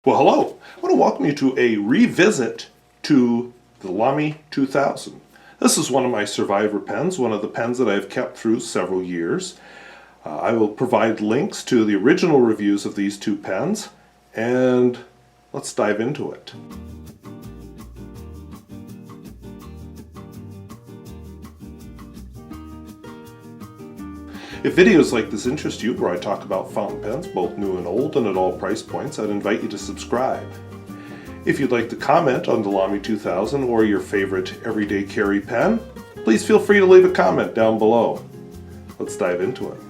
Well, hello. I want to welcome you to a revisit to the Lamy 2000. This is one of my survivor pens, one of the pens that I've kept through several years. I will provide links to the original reviews of these two pens, and let's dive into it. If videos like this interest you, where I talk about fountain pens, both new and old and at all price points, I'd invite you to subscribe. If you'd like to comment on the Lamy 2000 or your favorite everyday carry pen, please feel free to leave a comment down below. Let's dive into it.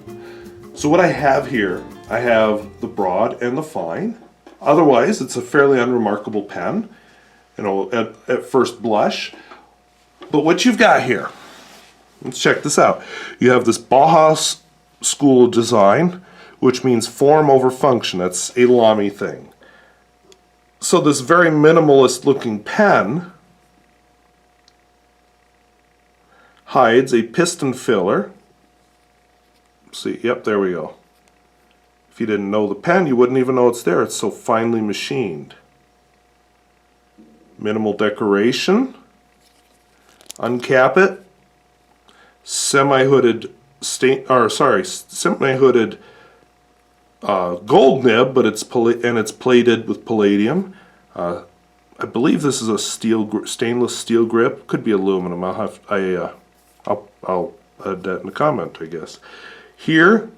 So what I have here, I have the broad and the fine. Otherwise, it's a fairly unremarkable pen, at first blush. But what you've got here, let's check this out. You have this Bauhaus school of design, which means form over function. That's a Lamy thing. So this very minimalist looking pen hides a piston filler. See, yep, there we go. If you didn't know the pen, you wouldn't even know it's there. It's so finely machined. Minimal decoration. Uncap it. Semi-hooded gold nib, but it's plated with palladium. I believe this is a stainless steel grip. Could be aluminum. I'll add that in the comment, I guess. Here,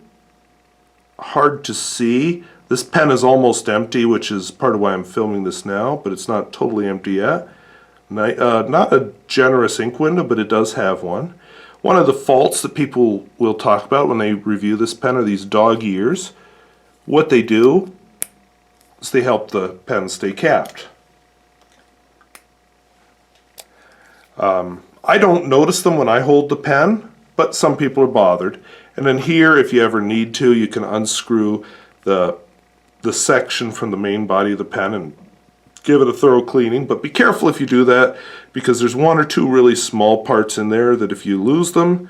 hard to see. This pen is almost empty, which is part of why I'm filming this now, but it's not totally empty yet. Not a generous ink window, but it does have one. One of the faults that people will talk about when they review this pen are these dog ears. What they do is they help the pen stay capped. I don't notice them when I hold the pen, but some people are bothered. And then here, if you ever need to, you can unscrew the section from the main body of the pen and give it a thorough cleaning, but be careful if you do that, because there's one or two really small parts in there that if you lose them,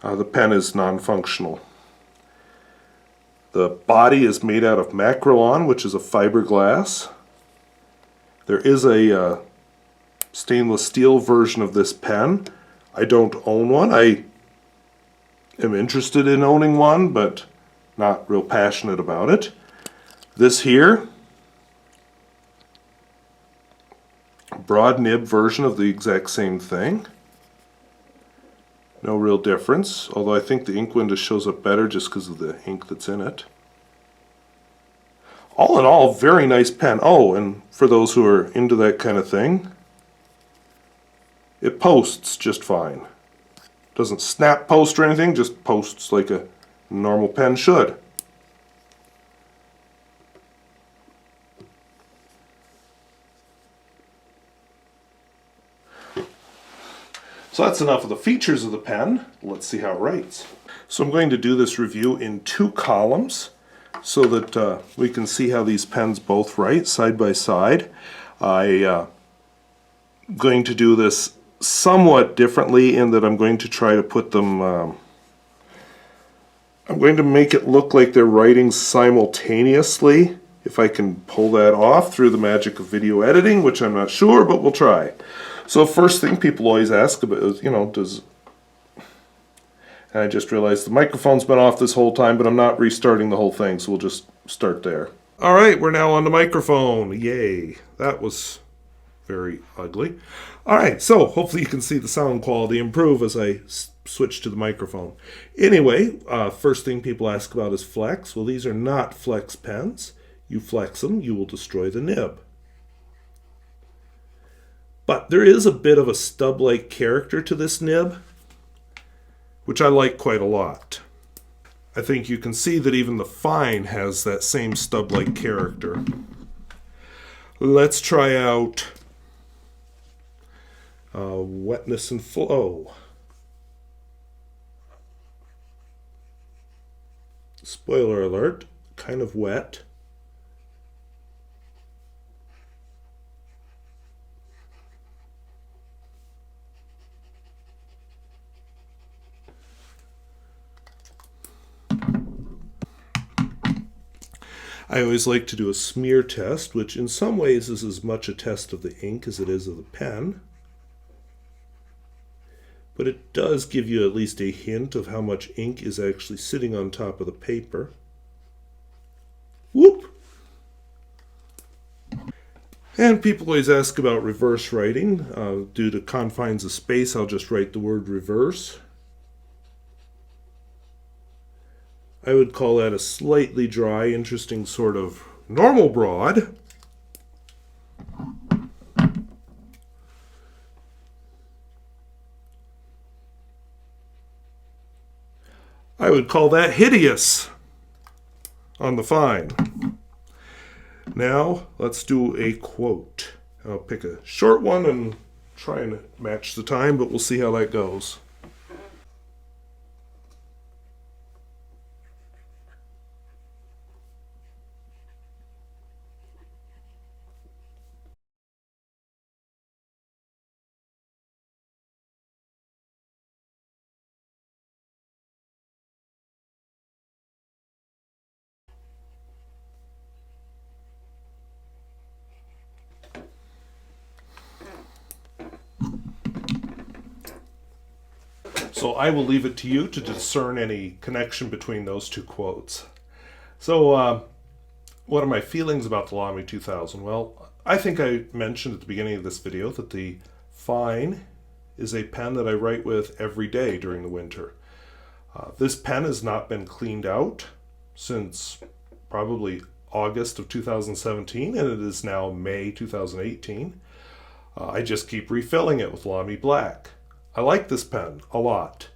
the pen is non-functional. The body is made out of Macrolon, which is a fiberglass. There is a stainless steel version of this pen. I don't own one. I am interested in owning one, but not real passionate about it. This here, broad nib version of the exact same thing. No real difference, although I think the ink window shows up better just because of the ink that's in it. All in all, very nice pen. Oh, and for those who are into that kind of thing, it posts just fine. Doesn't snap post or anything, just posts like a normal pen should. So that's enough of the features of the pen. Let's see how it writes. So I'm going to do this review in two columns so that we can see how these pens both write side by side. I'm going to do this somewhat differently in that I'm going to try to put them, I'm going to make it look like they're writing simultaneously, if I can pull that off through the magic of video editing, which I'm not sure, but we'll try. So first thing people always ask about is, and I just realized the microphone's been off this whole time, but I'm not restarting the whole thing, so we'll just start there. All right, we're now on the microphone. Yay. That was very ugly. All right, so hopefully you can see the sound quality improve as I switch to the microphone. Anyway, first thing people ask about is flex. Well, these are not flex pens. You flex them, you will destroy the nib. But there is a bit of a stub-like character to this nib, which I like quite a lot. I think you can see that even the fine has that same stub-like character. Let's try out wetness and flow. Spoiler alert, kind of wet. I always like to do a smear test, which in some ways is as much a test of the ink as it is of the pen. But it does give you at least a hint of how much ink is actually sitting on top of the paper. Whoop! And people always ask about reverse writing. Due to confines of space, I'll just write the word reverse. I would call that a slightly dry, interesting sort of normal broad. I would call that hideous on the fine. Now, let's do a quote. I'll pick a short one and try and match the time, but we'll see how that goes. So I will leave it to you to discern any connection between those two quotes. So what are my feelings about the Lamy 2000? Well, I think I mentioned at the beginning of this video that the Fine is a pen that I write with every day during the winter. This pen has not been cleaned out since probably August of 2017, and it is now May 2018. I just keep refilling it with Lamy Black. I like this pen a lot.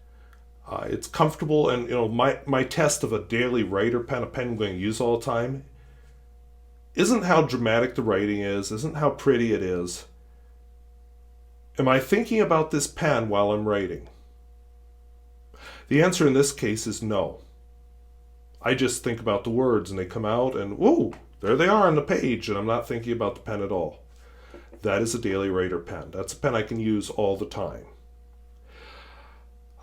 It's comfortable, and my test of a daily writer pen, a pen I'm going to use all the time, isn't how dramatic the writing is, isn't how pretty it is. Am I thinking about this pen while I'm writing? The answer in this case is no. I just think about the words and they come out and whoa, there they are on the page, and I'm not thinking about the pen at all. That is a daily writer pen. That's a pen I can use all the time.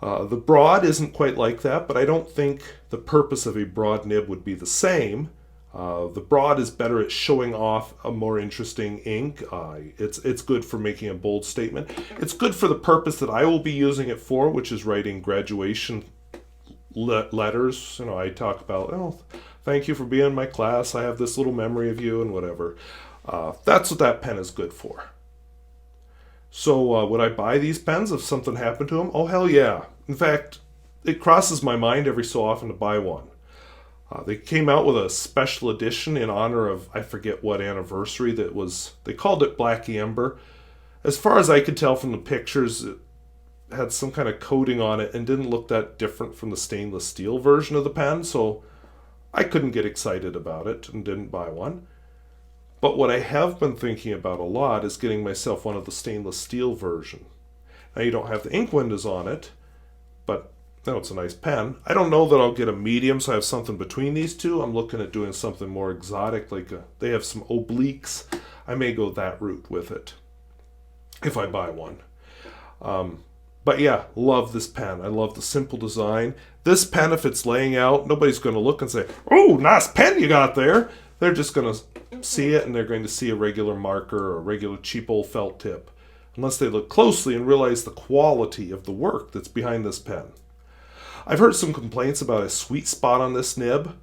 The broad isn't quite like that, but I don't think the purpose of a broad nib would be the same. The broad is better at showing off a more interesting ink. It's good for making a bold statement. It's good for the purpose that I will be using it for, which is writing graduation letters. I talk about, oh, thank you for being in my class. I have this little memory of you and whatever. That's what that pen is good for. So would I buy these pens if something happened to them? Oh, hell yeah. In fact, it crosses my mind every so often to buy one. They came out with a special edition in honor of, I forget what anniversary that was. They called it Black Amber. As far as I could tell from the pictures, it had some kind of coating on it and didn't look that different from the stainless steel version of the pen, so I couldn't get excited about it and didn't buy one. But what I have been thinking about a lot is getting myself one of the stainless steel version. Now you don't have the ink windows on it, but it's a nice pen. I don't know that I'll get a medium, so I have something between these two. I'm looking at doing something more exotic, like they have some obliques. I may go that route with it if I buy one. But yeah, love this pen. I love the simple design. This pen, if it's laying out, nobody's going to look and say, oh, nice pen you got there. They're just going to see it, and they're going to see a regular marker or a regular cheap old felt tip, unless they look closely and realize the quality of the work that's behind this pen. I've heard some complaints about a sweet spot on this nib.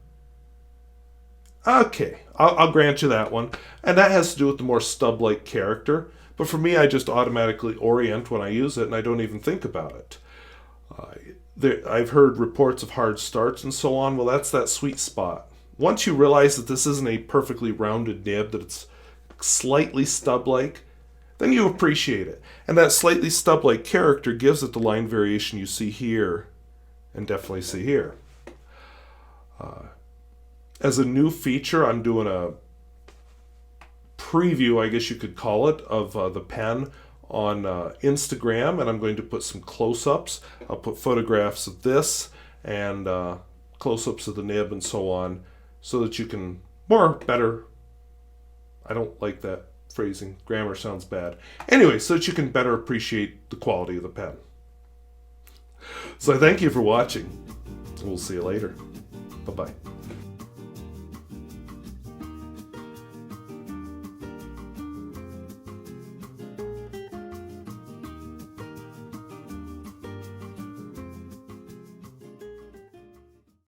Okay, I'll grant you that one. And that has to do with the more stub-like character. But for me, I just automatically orient when I use it, and I don't even think about it. I've heard reports of hard starts and so on. Well, that's that sweet spot. Once you realize that this isn't a perfectly rounded nib, that it's slightly stub-like, then you appreciate it. And that slightly stub-like character gives it the line variation you see here and definitely see here. As a new feature, I'm doing a preview, I guess you could call it, of the pen on Instagram, and I'm going to put some close-ups. I'll put photographs of this and close-ups of the nib and so on, so that you can better, I don't like that phrasing, grammar sounds bad. Anyway, so that you can better appreciate the quality of the pen. So I thank you for watching. We'll see you later. Bye-bye.